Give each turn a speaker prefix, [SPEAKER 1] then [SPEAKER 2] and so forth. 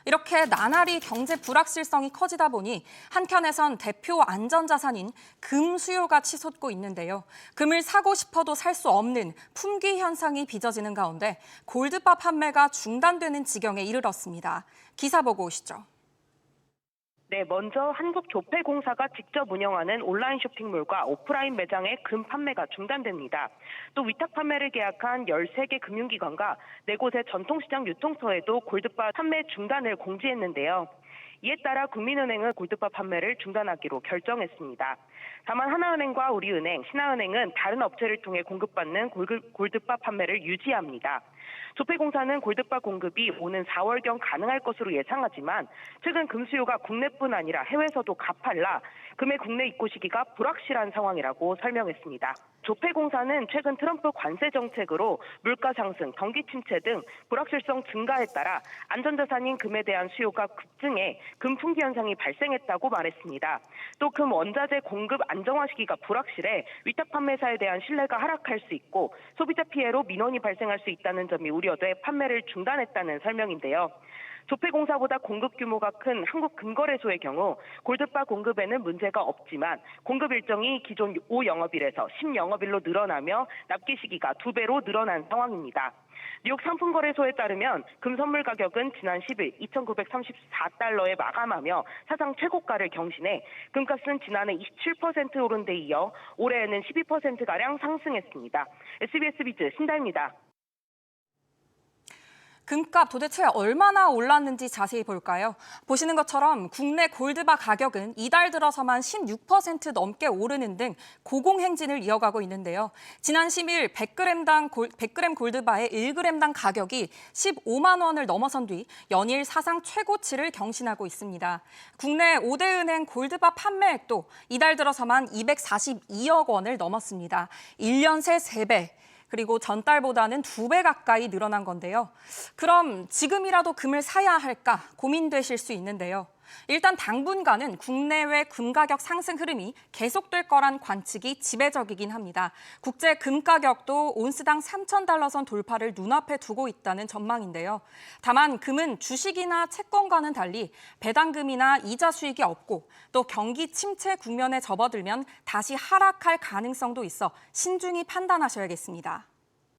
[SPEAKER 1] 이렇게 나날이 경제 불확실성이 커지다 보니 한켠에선 대표 안전자산인 금 수요가 치솟고 있는데요. 금을 사고 싶어도 살 수 없는 품귀 현상이 빚어지는 가운데 골드바 판매가 중단되는 지경에 이르렀습니다. 기사 보고 오시죠.
[SPEAKER 2] 네, 먼저 한국조폐공사가 직접 운영하는 온라인 쇼핑몰과 오프라인 매장의 금 판매가 중단됩니다. 또 위탁 판매를 계약한 13개 금융기관과 4곳의 전통시장 유통처에도 골드바 판매 중단을 공지했는데요. 이에 따라 국민은행은 골드바 판매를 중단하기로 결정했습니다. 다만 하나은행과 우리은행, 신한은행은 다른 업체를 통해 공급받는 골드바 판매를 유지합니다. 조폐공사는 골드바 공급이 오는 4월경 가능할 것으로 예상하지만 최근 금 수요가 국내뿐 아니라 해외에서도 가팔라 금의 국내 입고 시기가 불확실한 상황이라고 설명했습니다. 조폐공사는 최근 트럼프 관세 정책으로 물가 상승, 경기 침체 등 불확실성 증가에 따라 안전자산인 금에 대한 수요가 급증해 금 품귀 현상이 발생했다고 말했습니다. 또 금 원자재 공급 안정화 시기가 불확실해 위탁 판매사에 대한 신뢰가 하락할 수 있고 소비자 피해로 민원이 발생할 수 있다는 점이 우려돼 판매를 중단했다는 설명인데요. 조폐공사보다 공급 규모가 큰 한국금거래소의 경우 골드바 공급에는 문제가 없지만 공급 일정이 기존 5영업일에서 10영업일로 늘어나며 납기 시기가 2배로 늘어난 상황입니다. 뉴욕 상품거래소에 따르면 금 선물 가격은 지난 10일 2,934달러에 마감하며 사상 최고가를 경신해 금값은 지난해 27% 오른 데 이어 올해에는 12%가량 상승했습니다. SBS 비즈 신다입니다.
[SPEAKER 1] 금값 도대체 얼마나 올랐는지 자세히 볼까요? 보시는 것처럼 국내 골드바 가격은 이달 들어서만 16% 넘게 오르는 등 고공행진을 이어가고 있는데요. 지난 10일 100g 골드바의 1g당 가격이 15만 원을 넘어선 뒤 연일 사상 최고치를 경신하고 있습니다. 국내 5대 은행 골드바 판매액도 이달 들어서만 242억 원을 넘었습니다. 1년 새 3배. 그리고 전달보다는 2배 가까이 늘어난 건데요. 그럼 지금이라도 금을 사야 할까 고민되실 수 있는데요. 일단 당분간은 국내외 금 가격 상승 흐름이 계속될 거란 관측이 지배적이긴 합니다. 국제 금 가격도 온스당 3,000달러 선 돌파를 눈앞에 두고 있다는 전망인데요. 다만 금은 주식이나 채권과는 달리 배당금이나 이자 수익이 없고 또 경기 침체 국면에 접어들면 다시 하락할 가능성도 있어 신중히 판단하셔야겠습니다.